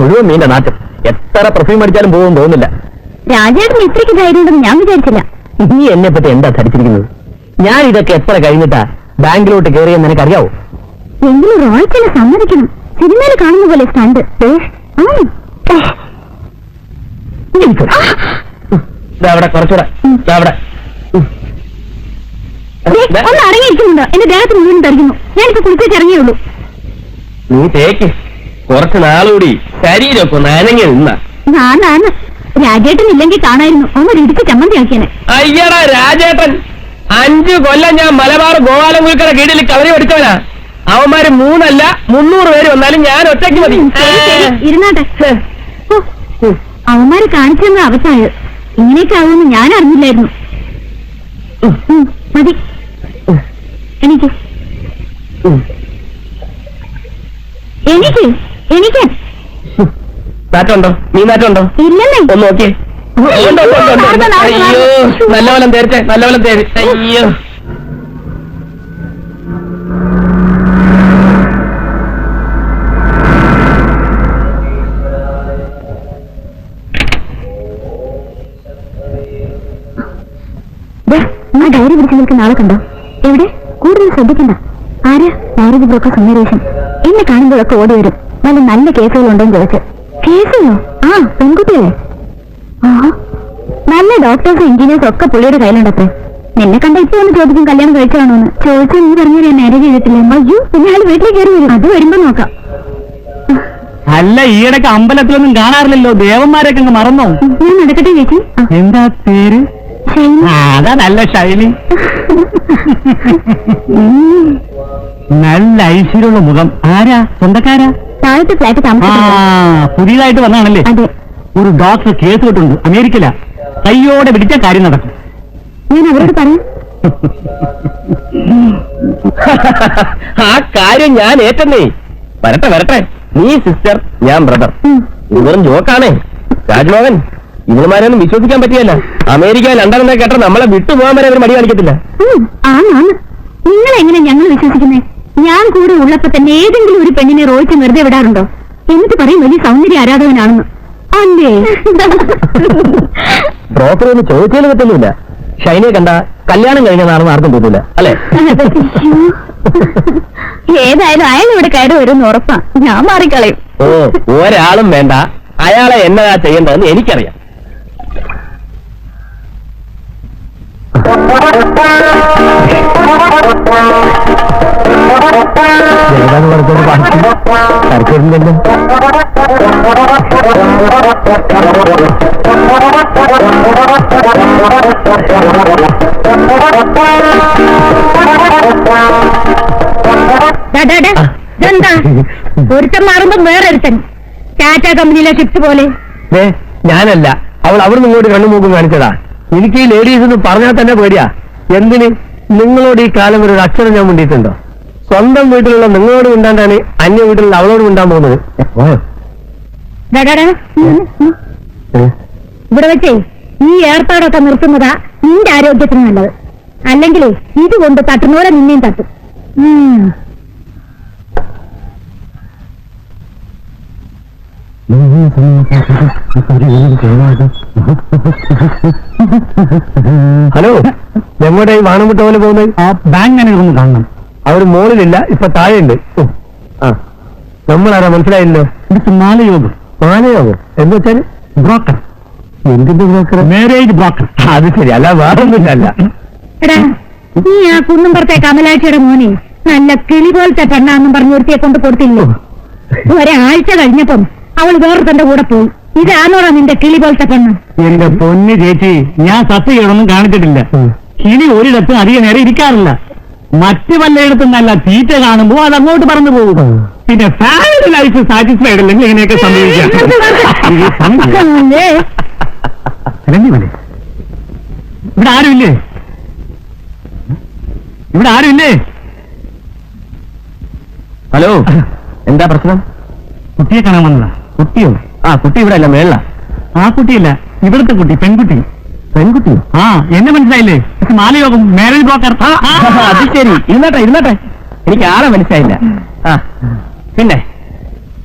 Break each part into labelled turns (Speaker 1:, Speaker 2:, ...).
Speaker 1: മുഴുവൻ മീന്റെ നാട്ടം. എത്ര പെർഫ്യൂം അടിച്ചാലും പോകും തോന്നുന്നില്ല.
Speaker 2: രാജേട്ടൻ ഇത്രയ്ക്ക് ധൈര്യമുണ്ടെന്ന് ഞാൻ വിചാരിച്ചില്ല.
Speaker 1: നീ എന്നെ പറ്റി എന്താ ധരിച്ചിരിക്കുന്നത്? ഞാൻ ഇതൊക്കെ എത്ര കഴിഞ്ഞിട്ടാ ബാങ്കിലോട്ട് കയറിയെന്ന് നിനക്കറിയാവോ?
Speaker 2: എങ്കിലും റോയ്ക്കനെ സമ്മതിക്കണം. സിനിമയിൽ കാണുന്ന പോലെ സ്റ്റണ്ട്.
Speaker 1: അവിടെ കുറച്ചുകൂടെ അവിടെ
Speaker 2: ഒന്ന് അടങ്ങിയിരിക്കുന്നുണ്ടോ? എന്റെ ദേഹത്ത് മുഴുവൻ തരിക്കുന്നു. ഞാനിപ്പോ കുളിച്ചേച്ച് ഇറങ്ങിയുള്ളൂ.
Speaker 1: നീ തേക്ക്. കുറച്ച് നാളുകൂടി ശരീരമൊക്കെ ഒന്ന് അനങ്ങി നിന്ന.
Speaker 2: ഞാനാണ്. രാജേട്ടൻ ഇല്ലെങ്കിൽ കാണായിരുന്നു. ഒന്ന് ഇടിച്ച് ചമ്മന്തിയാക്കിയനെ.
Speaker 1: അയ്യടാ രാജേട്ടൻ, 5 കൊല്ലം ഞാൻ മലബാർ ഗോപാലൻകുൽക്കര കീഴിൽ കളരി പഠിച്ചവനാ. അവന്മാര് 3 അല്ല 300 പേര് വന്നാലും ഞാൻ ഒറ്റയ്ക്ക് മതി.
Speaker 2: ഇരുന്നാട്ടെ. അവന്മാര് കാണിച്ചെന്ന അവസാനം ഇങ്ങനെയൊക്കെ ആവുമെന്ന് ഞാൻ അറിഞ്ഞില്ലായിരുന്നു. മതി എനിക്ക് എനിക്ക് എനിക്ക്
Speaker 1: നാറ്റുണ്ടോ? നീ നാറ്റുണ്ടോ?
Speaker 2: ഇല്ലല്ലേ?
Speaker 1: ഒന്ന് നോക്കിയേ. അയ്യോ, നല്ലപോലെ തേർച്ചേ, നല്ലപോലെ തേര്. അയ്യോ,
Speaker 2: ആ ഡയറി പിടിച്ചു നിൽക്കുന്ന ആളെ കണ്ടോ? എവിടെ? കൂടുതൽ ശ്രദ്ധിക്കണ്ട. ആരാ? മാരേജ് ബ്രോക്കർ സന്ദേശം. എന്നെ കാണുമ്പോഴൊക്കെ ഓടി വരും. നല്ല നല്ല കേസുകളുണ്ടോന്ന് ചോദിച്ചു. കേസുകളോ? ആ, പെൺകുട്ടിയല്ലേ? ആ, നല്ല ഡോക്ടേഴ്സും എഞ്ചിനീയേഴ്സും ഒക്കെ പുള്ളിയുടെ കയ്യിലുണ്ടത്രേ. നിന്നെ കണ്ട ഇപ്പൊ ഒന്ന് ചോദിക്കും കല്യാണം കഴിച്ചാണോന്ന്. ചോദിച്ചാൽ നീ പറഞ്ഞു ഞാൻ മാരേജ് ചെയ്തിട്ടില്ല. അയ്യോ, പിന്നെ അയാൾ വീട്ടിലേക്ക് കയറി വരും. അത് വരുമ്പോ നോക്കാം.
Speaker 1: അല്ല, ഈയിടക്ക് അമ്പലത്തിലൊന്നും കാണാറില്ലല്ലോ. ദേവന്മാരൊക്കെ അങ്ങ് മറന്നോ?
Speaker 2: ഞാൻ നടക്കട്ടെ ചേച്ചി.
Speaker 1: എന്താ പേര്? അതാ നല്ല ശൈലി. നല്ല ഐശ്വര്യമുള്ള മുഖം. ആരാ? സ്വന്തക്കാരാ?
Speaker 2: താഴത്തെ ഫ്ലാറ്റ് താമസിക്കുന്നത്.
Speaker 1: പുതിയതായിട്ട് വന്നാണല്ലേ?
Speaker 2: അതെ.
Speaker 1: ഒരു ഡോക്ടർ കേസ് കിട്ടുണ്ട് അമേരിക്കയില. കയ്യോടെ പിടിച്ച കാര്യം നടക്കും.
Speaker 2: ഞാൻ അവരോട് പറയാം.
Speaker 1: ആ കാര്യം ഞാൻ ഏറ്റെന്നേ. വരട്ടെ വരട്ടെ. നീ സിസ്റ്റർ, ഞാൻ ബ്രദർ. ഇത് വെറും ജോക്കാണേ. രാജ്മോഹൻ, ഇവളുമാരൊന്നും വിശ്വസിക്കാൻ പറ്റിയല്ല. അമേരിക്ക, ലണ്ടൻ എന്നൊക്കെ കേട്ടാൽ നമ്മളെ വിട്ടുപോകാൻ വരെ അവർ മടി കാണിക്കത്തില്ല.
Speaker 2: ആണാണ്. നിങ്ങളെങ്ങനെ ഞങ്ങൾ വിശ്വസിക്കുന്നേ? ഞാൻ കൂടെ ഉള്ളപ്പോ തന്നെ ഏതെങ്കിലും ഒരു പെണ്ണിനെ റോയിച്ച് വെറുതെ വിടാറുണ്ടോ? എന്നിട്ട് പറയും വലിയ സൗന്ദര്യ ആരാധകനാണെന്ന്. അല്ലേ?
Speaker 1: ബ്രോക്കർ ഒന്ന് ചോദിച്ചാലും പറ്റുന്നില്ല. ഷൈനെ കണ്ട കല്യാണം കഴിഞ്ഞതാണെന്ന് ആർക്കും തോന്നില്ല, അല്ലെ?
Speaker 2: ഏതായാലും അയാൾ ഇവിടെ കയറി വരുമെന്ന് ഉറപ്പാ. ഞാൻ മാറിക്കളയും.
Speaker 1: ഓ, ഒരാളും വേണ്ട. അയാളെ എന്നതാ ചെയ്യേണ്ടതെന്ന് എനിക്കറിയാം. തർക്കമില്ലല്ലോ.
Speaker 2: ഇതെന്താ? ഒരുത്തൻ മാറുമ്പോ വേറെ ഒരുത്തൻ. ടാറ്റ കമ്പനിയിലെ ഷിഫ്റ്റ് പോലെ.
Speaker 1: ഞാനല്ല, അവൾ അവിടുന്ന് ഇങ്ങോട്ട് കണ്ണുമൂക്കും കാണിച്ചതാ. എനിക്ക് ഈ ലേഡീസ് എന്ന് പറഞ്ഞാൽ തന്നെ പേടിയാ. എന്തിന്? നിങ്ങളോട് ഈ കാലം ഒരു അക്ഷരം ഞാൻ മിണ്ടിയിട്ടുണ്ടോ? സ്വന്തം വീട്ടിലുള്ള നിങ്ങളോട് മിണ്ടാണ്ടാണ് അന്യ വീട്ടിലുള്ള അവളോട് മിണ്ടാൻ പോകുന്നത്.
Speaker 2: ഇവിടെ വെച്ചേ ഈ ഏർപ്പാടൊക്കെ നിർത്തുന്നതാ നിന്റെ ആരോഗ്യത്തിന് നല്ലത്. അല്ലെങ്കിൽ ഇതുകൊണ്ട് തട്ടുന്നോരെ നിന്നെയും തട്ടും.
Speaker 1: ഹലോ, എങ്ങോട്ടായി വാണമുട്ട പോലെ പോകുന്നത്? ആ ബാങ്ക് മാനേജർ ഒന്ന് കാണണം. അവർ മോളിലില്ല, ഇപ്പൊ താഴെയുണ്ട്. ആ, നമ്മളാരാ മനസ്സിലായില്ലോ? ഇത് മാലയോഗം. മാലയോഗം എന്ന് വെച്ചാൽ ബ്രോക്കർ. എന്തിന്റെ ബ്രോക്കർ? Marriage broker. അത് ശരി, അല്ല വേറൊന്നുമില്ല.
Speaker 2: എടാ, നീ ആ കുന്നുംപുറത്തെ കമലാക്ഷിയുടെ മോനെ നല്ല കിളി പോലത്തെ പെണ്ണാന്നും പറഞ്ഞു ഒരുത്തിയെ കൊണ്ട് കൊടുത്തില്ലേ? ഒരാഴ്ച കഴിഞ്ഞപ്പം അവൾ വേറൊരുത്തന്റെ കൂടെ പോയി. ഇതാണോടാ നിന്റെ കിളി പോലത്തെ പെണ്ണ്?
Speaker 1: എന്റെ പൊന്ന് ചേച്ചി, ഞാൻ സത്യങ്ങളൊന്നും കാണിച്ചിട്ടില്ല. കിളി ഒരിടത്തും അധികം നേരം ഇരിക്കാറില്ല. മറ്റു വല്ലയിടത്തും നല്ല തീറ്റ കാണുമ്പോ അത് അങ്ങോട്ട് പറന്നു പോകും. പിന്നെ ഫാമിലി ലൈഫ് സാറ്റിസ്ഫൈഡ് അല്ലെങ്കിൽ ഇങ്ങനെയൊക്കെ സംഭവിക്കാം. ഇവിടെ ആരുമില്ലേ? ഇവിടെ ആരുമില്ലേ? ഹലോ, എന്താ പ്രശ്നം? കുട്ടിയെ കാണാൻ വന്നതാ. കുട്ടിയോ? ആ, കുട്ടി ഇവിടെ അല്ല, മേള. ആ കുട്ടിയില്ല, ഇവിടുത്തെ കുട്ടി, പെൺകുട്ടി. പെൺകുട്ടി? ആ, എന്നെ മനസ്സിലായില്ലേ? മാലയോഗം, മാരേജ് ബ്രോക്കർ. അത് ശരി. ഇരുന്നട്ടെ ഇരുന്നട്ടെ, എനിക്ക് ആളെ മനസ്സിലായില്ല. ആ, പിന്നെ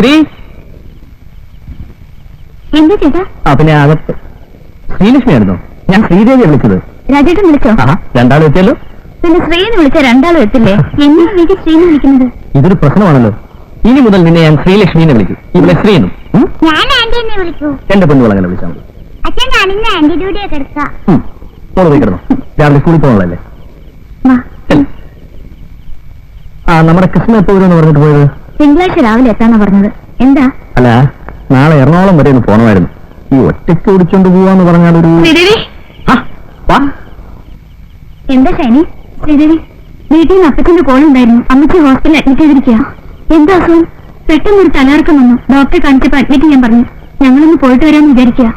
Speaker 3: ശ്രീ
Speaker 2: എന്താ ചേട്ടാ?
Speaker 3: പിന്നെ അകത്ത് ശ്രീലക്ഷ്മി ആയിരുന്നോ? ഞാൻ ശ്രീദേവിയെ വിളിച്ചത്.
Speaker 2: രാജേട്ടൻ വിളിച്ചോ?
Speaker 3: രണ്ടാൾ വെച്ചല്ലോ.
Speaker 2: പിന്നെ ശ്രീന്ന് വിളിച്ച രണ്ടാളും എത്തില്ലേ? എന്നെ വീട്ടിൽ ശ്രീന്ന് വിളിക്കുന്നത്?
Speaker 3: ഇതൊരു പ്രശ്നമാണല്ലോ. ഇനി മുതൽ നിന്നെ ഞാൻ ശ്രീലക്ഷ്മിനെ വിളിക്കും. ഇവിടെ ശ്രീ എന്നും.
Speaker 2: ഞാൻ ആന്റിനെ വിളിക്കൂ.
Speaker 3: എന്റെ പെണ്ണുകൾ അങ്ങനെ വിളിച്ചാൽ മതി.
Speaker 2: അച്ഛൻ ഞാനിന്ന് ആന്റി ഡ്യൂട്ടിയൊക്കെ എടുക്കാം.
Speaker 3: മോള് പോയി കിടന്നു. രാവിലെ സ്കൂളിൽ പോകണല്ലേ? നമ്മുടെ കൃഷ്ണ എപ്പോ വരുമെന്ന് പറഞ്ഞിട്ട് പോയത്?
Speaker 2: തിങ്കളാഴ്ച രാവിലെ എത്താന്നാ പറഞ്ഞത്. എന്താ?
Speaker 3: അല്ല, നാളെ എറണാകുളം വരെ ഒന്ന് പോണമായിരുന്നു. ഈ ഒറ്റയ്ക്ക് ഓടിച്ചോണ്ട് പോവാന്ന് പറഞ്ഞാലൊരു...
Speaker 2: എന്താ ഷൈനി? ശ്രീദേവി, വീട്ടിൽ നിന്ന് അപ്പച്ചന്റെ കോൾ ഉണ്ടായിരുന്നു. അമ്മച്ചി ഹോസ്പിറ്റലിൽ അഡ്മിറ്റ് ചെയ്തിരിക്കുക. എന്താ അസുഖം? പെട്ടെന്നൊരു തലകറക്കം വന്നു. ഡോക്ടറെ കാണിച്ചപ്പോ അഡ്മിറ്റ് ചെയ്യാൻ പറഞ്ഞു. ഞങ്ങളൊന്ന് പോയിട്ട് വരാമെന്ന് വിചാരിക്കുക.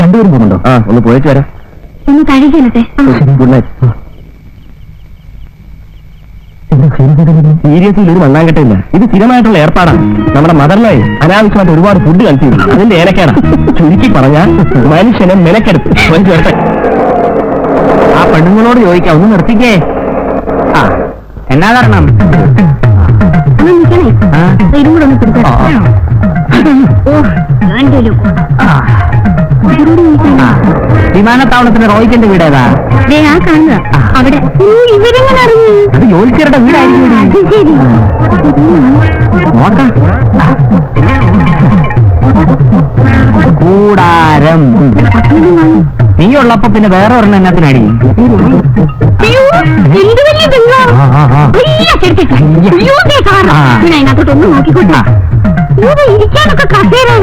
Speaker 3: രണ്ടുപേരും പോകുന്നുണ്ടോ? ഒന്ന് പോയിട്ട് വരാം.
Speaker 2: ഒന്ന് കഴുകിയല്ലേ?
Speaker 3: Good night. സീരിയസിൽ ഒരു മണ്ണാങ്കട്ടില്ല. ഇത് സ്ഥിരമായിട്ടുള്ള ഏർപ്പാടാണ്. നമ്മുടെ മദറിലായി അനാവശ്യമായിട്ട് ഒരുപാട് ഫുഡ് കഴിച്ചിരുന്നു. അതിന്റെ ഏലക്കാണ്. ചുരുക്കി പറഞ്ഞാൽ മനുഷ്യനെ മെനക്കെടുത്ത് ചേർത്ത്. ആ പെണ്ണുങ്ങളോട് ചോദിക്കാം, ഒന്ന് നിർത്തിക്കേ. എന്നാ കാരണം? വിമാനത്താവളത്തിന്റെ റോയിക്കന്റെ വീട് ഏതാ?
Speaker 2: അവിടെ.
Speaker 3: അത് ജോലിച്ചേരുടെ വീടായിരിക്കും. നോക്കാം. കൂടാരം. നീ ഉള്ളപ്പോ പിന്നെ വേറെ ഒരെണ്ണം എന്നത്തിനടി?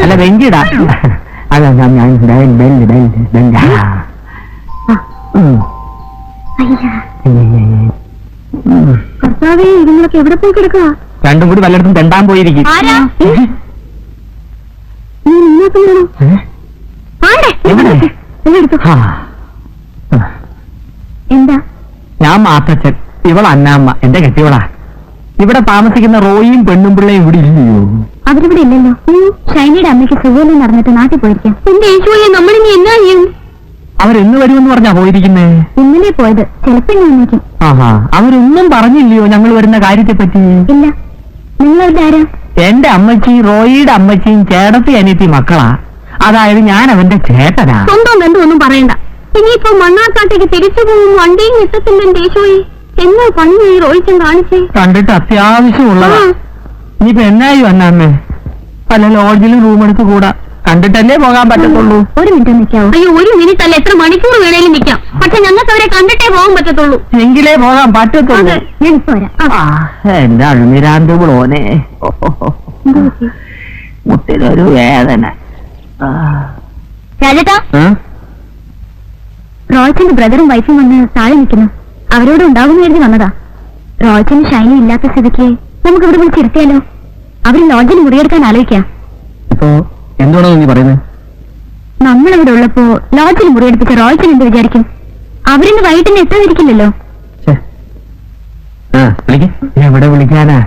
Speaker 3: അല്ല, വെഞ്ചിടാ. അല്ല,
Speaker 2: കർത്താവേ, ഇതുങ്ങളൊക്കെ എവിടെ പോയി കിടക്കുക?
Speaker 3: രണ്ടും കൂടി വല്ലയിടത്തും തെണ്ടാൻ പോയിരിക്കും.
Speaker 2: എന്താ?
Speaker 3: ഞാൻ മാത്തച്ഛൻ, ഇവൾ അന്നാമ്മ, എന്റെ കെട്ടിയോളാ. ഇവിടെ താമസിക്കുന്ന റോയിയും പെണ്ണും പിള്ളയും ഇവിടെ ഇല്ലയോ?
Speaker 2: അവരിവിടെ ഇല്ലല്ലോ. ഷൈനിയുടെ അമ്മയ്ക്ക് സുഖം നടന്നിട്ട് നാട്ടിൽ പോയിരിക്കാം. എന്റെ യേശുവേ, നമ്മളിനി എന്നാ ചെയ്യും?
Speaker 3: അവരെന്ന് വരുമെന്ന് പറഞ്ഞാ പോയിരിക്കുന്നേ?
Speaker 2: ഇന്നലെ പോയത്. ചിലപ്പോ ഇനി വന്നേക്കും.
Speaker 3: അവരൊന്നും പറഞ്ഞില്ലയോ ഞങ്ങൾ വരുന്ന കാര്യത്തെ പറ്റി?
Speaker 2: ഇല്ല. നിങ്ങളവരുടെ ആരാ?
Speaker 3: എന്റെ അമ്മച്ചിയും റോയിയുടെ അമ്മച്ചിയും ചേട്ടത്തി അനിയത്തി മക്കളാ. അതായത് ഞാൻ അവന്റെ ചേട്ടനാ.
Speaker 2: സ്വന്തം ബന്ധമൊന്നും പറയണ്ട. ഇനിയിപ്പോ മണ്ണാർക്കാട്ടേക്ക് തിരിച്ചു പോകും. വണ്ടിയും എത്തത്തില്ല. എന്റെ യേശുവേ, എന്നാ പണി ഈ റോയിച്ചൻ കാണിച്ചേ?
Speaker 3: കണ്ടിട്ട് അത്യാവശ്യമുള്ളതാ. ഇനിയിപ്പോ എന്നായി വന്നമ്മേ? പല ലോഡ്ജിലും റൂം എടുത്ത് കൂടാ. കണ്ടിട്ടല്ലേ പോകാൻ പറ്റത്തുള്ളൂ.
Speaker 2: ഒരു മിനിറ്റ് നിൽക്കാവോ? അയ്യോ, ഒരു മിനിറ്റ് അല്ല, എത്ര മണിക്കൂർ വേണേലും നിൽക്കാം. പക്ഷെ ഞങ്ങൾക്ക് അവരെ കണ്ടിട്ടേ പോകാൻ പറ്റത്തുള്ളൂ.
Speaker 3: എങ്കിലേ പോകാൻ പറ്റത്തുള്ളൂ.
Speaker 2: ഞാൻ ഇപ്പൊ വരാം.
Speaker 3: എന്റെ അഴുമിരാണ്ട് ബ്ലോനെ, മുട്ടിലൊരു വേദന.
Speaker 2: രാജേട്ടാ, റോയ്ച്ചന്റെ ബ്രദറും വൈഫും വന്ന് താഴെ നിൽക്കുന്നു. അവരോട് ഉണ്ടാകുന്ന എഴുതി വന്നതാ. റോയ്ച്ചന് ഷൈനി ഇല്ലാത്ത സ്ഥിതിക്ക് നമുക്ക് ഇവിടെ വിളിച്ചിരുത്തിയാലോ? അവര് ലോഡ്ജിൽ മുറിയെടുക്കാൻ ആലോചിക്കാം.
Speaker 3: ഇപ്പോ എന്താണോ നീ പറയുന്നത്?
Speaker 2: നമ്മളിവിടെ ഉള്ളപ്പോ ലോഡ്ജിൽ മുറിയെടുപ്പിച്ച റോയ്ച്ചൻ എന്ത് വിചാരിക്കും? അവരിന്ന് വൈകിട്ടിന് എത്താതിരിക്കില്ലല്ലോ.
Speaker 3: എവിടെ വിളിക്കാനാ?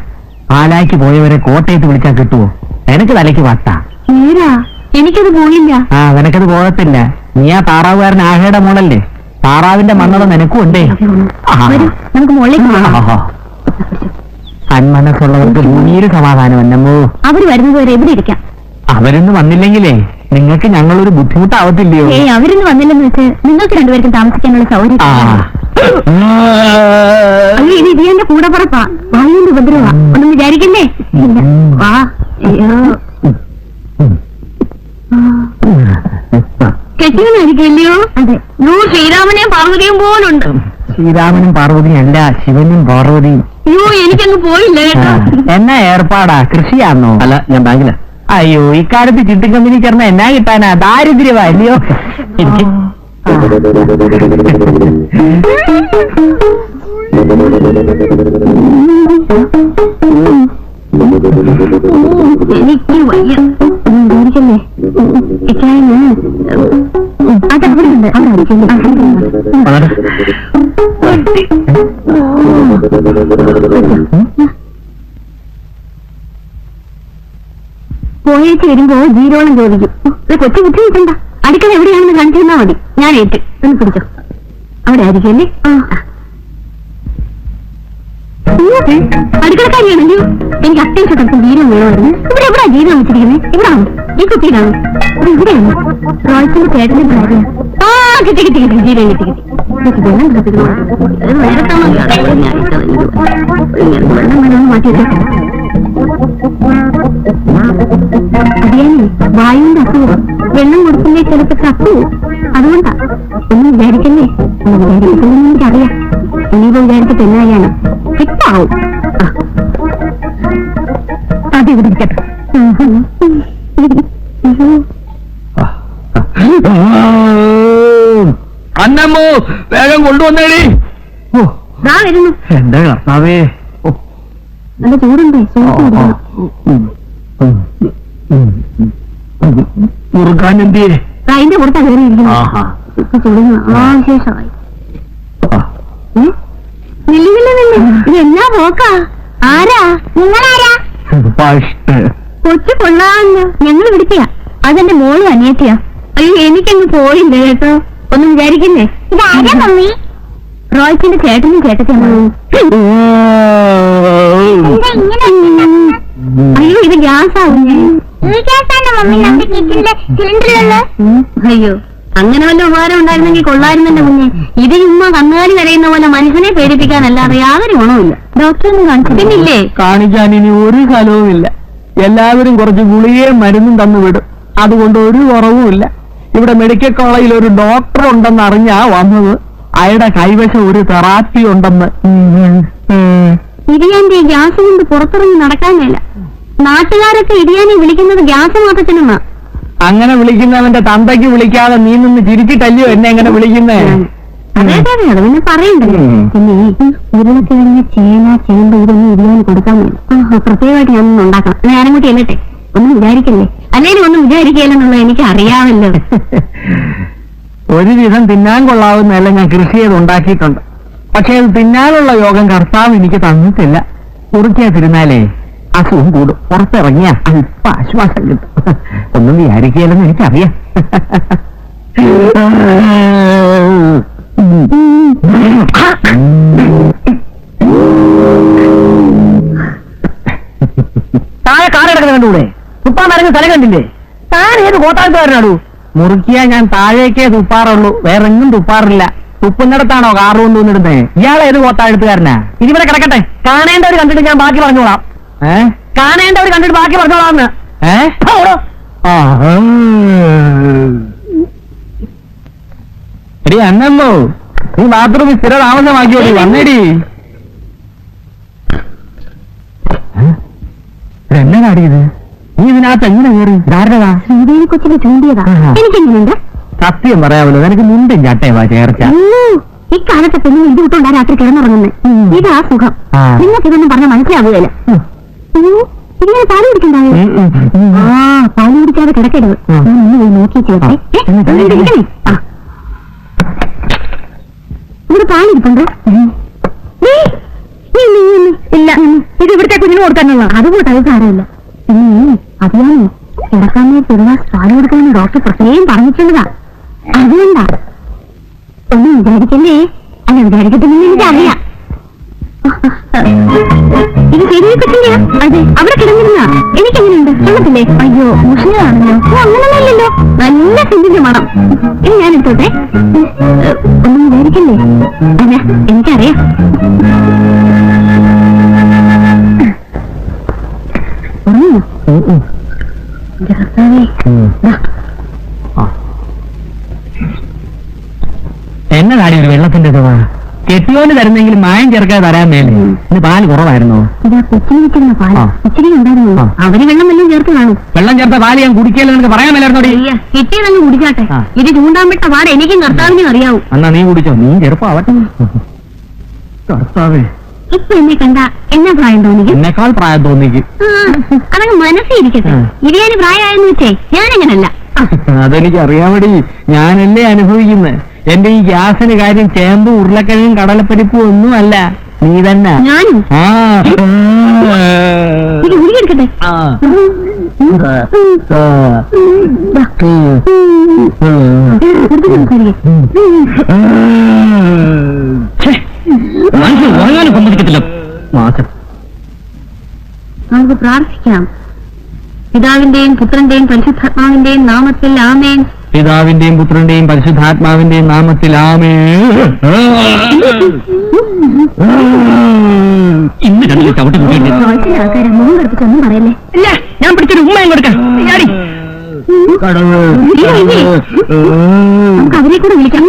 Speaker 3: പാലായ്ക്ക് പോയവരെ കോട്ടയത്ത് വിളിച്ചാൽ കിട്ടുവോ? എനിക്ക് തലയ്ക്ക് വട്ടാ.
Speaker 2: നേരാ, എനിക്കത് പോയില്ല.
Speaker 3: നിനക്കത് പോകത്തില്ല. നീ ആ താറാവുകാരൻ ആഹയുടെ മോളല്ലേ? താറാവിന്റെ മണ്ണത നിനക്കും ഉണ്ടേ.
Speaker 2: നമുക്ക് മുകളിലേക്ക്
Speaker 3: അന്മനസ്സുള്ളവർക്ക് ഭൂമിയിൽ സമാധാനം എന്നമ്മോ.
Speaker 2: അവര് വരുന്നത് വരെ എവിടെ ഇരിക്കാം.
Speaker 3: അവരൊന്നും വന്നില്ലെങ്കിലേ നിങ്ങൾക്ക് ഞങ്ങളൊരു ബുദ്ധിമുട്ടാവത്തില്ലയോ?
Speaker 2: അവരൊന്നും വന്നില്ലെന്ന് വെച്ച് നിങ്ങൾക്ക് രണ്ടുപേർക്കും താമസിക്കാനുള്ള സൗകര്യം. അയ്യോ, ഇത് ഇതിന്റെ കൂടെ പറപ്പാ. വായുവിന്റെ ഉപദ്രവാ. ഒന്നും വിചാരിക്കണ്ടേ? വാ. അയ്യോ, കെട്ടിയൊന്നായിരിക്കില്ലയോ? അതെ. ശ്രീരാമനെയും പാർവതിയും പോലുണ്ട്.
Speaker 3: ശ്രീരാമനും പാർവതിയും അല്ല, ശിവനും പാർവതിയും.
Speaker 2: അയ്യോ, എനിക്കങ്ങ് പോയില്ല കേട്ടോ.
Speaker 3: എന്നാ ഏർപ്പാടാ? കൃഷിയാണോ? അല്ല, ഞാൻ ബാങ്കിലാ. അയ്യോ, ഇക്കാലത്ത് ചിട്ടി കമ്പനി ചേർന്ന എന്നാ കിട്ടാനാ? ദാരിദ്ര്യവാ അല്ലയോ? എനിക്ക്
Speaker 2: എനിക്ക് വയ്യ. വിചാരിക്കല്ലേ? അതവിടെ ഉണ്ട്. പോയേച്ച് വരുമ്പോ ജീരോളം ചോദിക്കും. കൊച്ചു ബുദ്ധി കിട്ടണ്ട. അടുക്കള എവിടെയാണെന്ന് കാണിച്ചു തന്നാ മതി. ഞാൻ ഏറ്റ് ഒന്ന് പിടിച്ചോ. അവിടെ ആയിരിക്കും അല്ലേ? അടുക്കളക്കാരിയാണല്ലോ. എനിക്ക് അത്യാവശ്യം ജീരം വേണമായിരുന്നു. ഇവിടെ എവിടാ ജീരം വെച്ചിരിക്കുന്നത്? ഇവിടാണോ? ഈ കുട്ടിയിലാണോ? ഇവിടെയാണോ? റോയ്സിന്റെ ചേട്ടന്റെ ഭാര്യ. ആ കിട്ടി കിട്ടി കിട്ടി ജീരം കിട്ടി കിട്ടി. വെള്ളം വേണമെന്ന് മാറ്റിയിട്ട് അതിയാനേ വായുവിന്റെ അസുഖം. വെള്ളം കൊടുക്കില്ലേ ചിലപ്പോ ചത്തു. അതുകൊണ്ടാ. ഒന്നും വിചാരിക്കല്ലേ. വിചാരിക്കത്തില്ലെന്ന് എനിക്കറിയാം. ഇനിയിപ്പോ വിചാരിച്ചിട്ട് എന്നായാണ് കിട്ടാവും. അതിവിടെ ഇരിക്കട്ടെ.
Speaker 1: അന്നമ്മോ വേഗം കൊണ്ടുവന്നേടി.
Speaker 2: ദാ വരുന്നു.
Speaker 1: എന്റെ കർത്താവേ.
Speaker 2: നല്ല ചൂടുണ്ട്.
Speaker 1: മുറുക്കാൻ എന്തിയേ?
Speaker 2: അതിന്റെ പുറത്താ കയറിയിരിക്കുന്നു. ചൂടുന്നു ആശേഷമായി. ഇത് എന്നാ പോക്കാ? ആരാ നിങ്ങളാരാ? കൊച്ചു കൊള്ളാമല്ലോ. ഞങ്ങൾ വിളിക്കുക. അതെന്റെ മോളും അനിയത്തിയാ. അയ്യോ എനിക്കങ്ങ് പോയില്ല കേട്ടോ. ഒന്നും വിചാരിക്കുന്നേ. ഇതാരാ മമ്മി? റോയ്സിന്റെ ചേട്ടനും ചേട്ടത്തിയാണ്. അയ്യോ ഇത് ഗ്യാസാവുന്നേ. അയ്യോ അങ്ങനെ വല്ല ഉപകാരം ഉണ്ടായിരുന്നെങ്കിൽ കൊള്ളായിരുന്നെന്റെ കുഞ്ഞെ. ഇത് ചുമ്മാ കന്നുകാലി കരയുന്ന പോലെ മനുഷ്യനെ പേടിപ്പിക്കാനല്ലാതെ യാതൊരു ഗുണവുമില്ല. ഡോക്ടറൊന്നും കാണിച്ചിട്ടില്ലേ?
Speaker 1: കാണിക്കാൻ ഇനി ഒരു ഫലവുമില്ല. എല്ലാവരും കുറച്ച് ഗുളികയും മരുന്നും തന്നു വിടും. അതുകൊണ്ട് ഒരു കുറവുമില്ല. ഇവിടെ മെഡിക്കൽ കോളേജിൽ ഒരു ഡോക്ടർ ഉണ്ടെന്ന് അറിഞ്ഞാ വന്നത്. അയാളുടെ കൈവശം ഒരു തെറാപ്പി ഉണ്ടെന്ന്.
Speaker 2: ഇടിയാന്റെ ഗ്യാസ് കൊണ്ട് പുറത്തിറങ്ങി നടക്കാനല്ല. നാട്ടുകാരൊക്കെ ഇടിയാനെ വിളിക്കുന്നത് ഗ്യാസ് മാറ്റത്തിനെന്നാ.
Speaker 1: അങ്ങനെ വിളിക്കുന്നവന്റെ തന്തയ്ക്ക് വിളിക്കാതെ നീ നിന്ന് ചിരിച്ചിട്ടല്ലയോ എന്നെ എങ്ങനെ വിളിക്കുന്നേ?
Speaker 2: അതെ അതെ അത് പിന്നെ പറയണ്ടല്ലോ. പിന്നെ ഉരുളക്കിഴങ്ങ് ചേന ചേമ്പ് ഇതൊന്നും ഇടിയാന് കൊടുക്കാൻ വേണ്ടി പ്രത്യേകമായിട്ട് ഞാനൊന്നും ഉണ്ടാക്കണം. ഞാനും കൂട്ടി എന്നിട്ടെ ഒന്നും വിചാരിക്കല്ലേ. അല്ലെങ്കിൽ ഒന്നും വിചാരിക്കല്ലെന്നുള്ളത് എനിക്ക് അറിയാമല്ലോ.
Speaker 1: ഒരുവിധം തിന്നാൻ കൊള്ളാവുന്നതെല്ലാം ഞാൻ കൃഷി ചെയ്ത് ഉണ്ടാക്കിയിട്ടുണ്ട്. പക്ഷെ അത് തിന്നാനുള്ള യോഗം കർത്താവ് എനിക്ക് തന്നിട്ടില്ല. കുറിക്കാ തിരുന്നാലേ അസുഖം കൂടും. പുറത്തിറങ്ങിയ അല്പ ആശ്വാസം കിട്ടും. ഒന്നും വിചാരിക്കുകയല്ലെന്ന് എനിക്കറിയാം. താഴെ കാറെടുക്കുന്ന കണ്ടുകൂടെ? തുപ്പാൻ നടക്കുന്ന സ്ഥലം കണ്ടില്ലേ? താൻ ഏത് കോട്ടാഴ്ത്തുകാരനാടൂ? മുറുക്കിയ ഞാൻ താഴേക്കേ തുപ്പാറുള്ളൂ, വേറെങ്ങും തുപ്പാറില്ല. തുപ്പുന്നിടത്താണോ കാറ് കൊണ്ടുവന്നിടുന്നേ? ഇയാളെ ഏത് കോട്ടാഴ്ത്തുകാരനാ? ഇതിവിടെ കിടക്കട്ടെ. കാണേണ്ടവർ കണ്ടിട്ട് ഞാൻ ബാക്കി പറഞ്ഞോളാം. കാണേണ്ടവർ കണ്ടിട്ട് ബാക്കി പറഞ്ഞോളാന്ന്. എടി അന്നമ്മോ, നീ ബാത്റൂമിൽ സ്ഥിര താമസമാക്കിയോടി. വന്നേടി. എന്നെ കാടിയത്? നീ ഇതിനകത്ത് എങ്ങനെ കയറി? ധാരണതാ
Speaker 2: ശ്രീദേവി കൊച്ചിനെ ചൂണ്ടിയതാ. എനിക്കെങ്ങനെയുണ്ട്?
Speaker 1: സത്യം പറയാമല്ലോ, നിനക്ക് മുണ്ടും ചട്ടയവാ ചേർച്ച.
Speaker 2: ഇക്കാലത്തെ പെണ്ണിന് ഇത് വിട്ടുകൊണ്ടാ രാത്രി കിടന്നുറങ്ങുന്നത്. ഇതാ സുഖം. നിങ്ങൾക്ക് ഇതൊന്നും പറഞ്ഞാൽ മനസ്സിലാവുകയല്ല. ഇതിനെ പാല് കുടിക്കണ്ടായോ? ആ പാല് കുടിക്കാതെ കിടക്കരുത്. ഒന്ന് പോയി നോക്കിയിട്ട് ഇവിടെ പാലിരിപ്പുണ്ടോ? ഇല്ല, ഇത് ഇവിടുത്തെ കുഞ്ഞിന് കൊടുക്കാനുള്ള. അതുകൊണ്ട് അത് സാരമില്ല. പിന്നെ അതിയാണോ കിടക്കാൻ ചെറുതാ പാല് കൊടുക്കണമെന്ന് ഡോക്ടർ പ്രത്യേകം പറഞ്ഞിട്ടുള്ളതാ. അതുകൊണ്ടാ. ഒന്നും വിചാരിക്കല്ലേ. അല്ല വിചാരിക്കത്തില്ലെന്ന് എനിക്കറിയാം. ഇത് ശരിയാക്കത്തില്ല. അതെ അവിടെ കിടന്നിരുന്ന എനിക്കെങ്ങനെയുണ്ട്? കൊള്ളത്തില്ലേ? അയ്യോ മുഷിലാണല്ലോ. അങ്ങനൊന്നുമില്ലല്ലോ. നല്ല സെന്റിന്റെ മണം. ഇനി ഞാൻ എടുത്തോട്ടെ. ഒന്നും വിചാരിക്കല്ലേ. അല്ല എനിക്കറിയാം.
Speaker 1: എന്നെ കാര്യം ഒരു വെള്ളത്തിന്റെ കെട്ടിയോന് തരുന്നെങ്കിൽ മായം ചേർക്കാതെ തരാൻ മേലെ. ഇന്ന് പാല് കുറവായിരുന്നോ?
Speaker 2: ഇതാ കൊച്ചിന് വെച്ചിരുന്ന പാല് ഇച്ചിരി ഉണ്ടായിരുന്നു. അവര് വെള്ളം വല്ലതും ചേർത്ത് കാണും.
Speaker 1: വെള്ളം ചേർത്ത പാല് ഞാൻ കുടിക്കല്ലോ, നിനക്ക് പറയാൻ മേലായിരുന്നോടി?
Speaker 2: കിട്ടിയതങ്ങ് കുടിച്ചാട്ടെ. ഇത് ചൂണ്ടാൻ വിട്ട പാട് എനിക്കും കർത്താവിനും അറിയാവും.
Speaker 1: എന്നാ നീ കുടിച്ചോ, നീ ചെറുപ്പമാവട്ടെ. കർത്താവേ,
Speaker 2: ഇപ്പൊ എന്നെ കണ്ട എന്നാ പ്രായം തോന്നിക്കും?
Speaker 1: എന്നെക്കാൾ പ്രായം തോന്നിക്കും.
Speaker 2: അതങ്ങ് മനസ്സിരിക്കട്ടെ. ഇരിയാന് പ്രായമായെന്ന് വെച്ചേ ഞാനങ്ങനല്ല.
Speaker 1: അതെനിക്ക് അറിയാമടി, ഞാനല്ലേ അനുഭവിക്കുന്നത്. എന്റെ ഈ ഗ്യാസിന് കാര്യം ചേമ്പും ഉരുളക്കിഴങ്ങും കടലപ്പരിപ്പും ഒന്നും അല്ല, നീ തന്നെ.
Speaker 2: ഞാനും ഉരുക്കെടുക്കട്ടെ.
Speaker 1: മനസ്സിൽ ഉറങ്ങാനും സമ്മതിക്കത്തില്ല. മാസം
Speaker 2: നമുക്ക് പ്രാർത്ഥിക്കാം. പിതാവിന്റെയും പുത്രന്റെയും പരിശുദ്ധാത്മാവിന്റെയും നാമത്തിൽ ആമേൻ.
Speaker 3: പിതാവിന്റെയും പുത്രന്റെയും പരിശുദ്ധാത്മാവിന്റെയും നാമത്തിൽ ആമേൻ. ഇന്ന് കണ്ടില്ല ചവിട്ടി കൂട്ടിയിട്ട്.
Speaker 2: ചോദിച്ച ആൾക്കാരെ മുഖം കടുപ്പിച്ചൊന്നും പറയല്ലേ.
Speaker 3: ഇല്ല, ഞാൻ പിടിച്ചൊരു ഉമ്മയും കൊടുക്കാം. ചാടി.
Speaker 2: നമുക്ക് അവരെ കൂടെ വിളിക്കാം.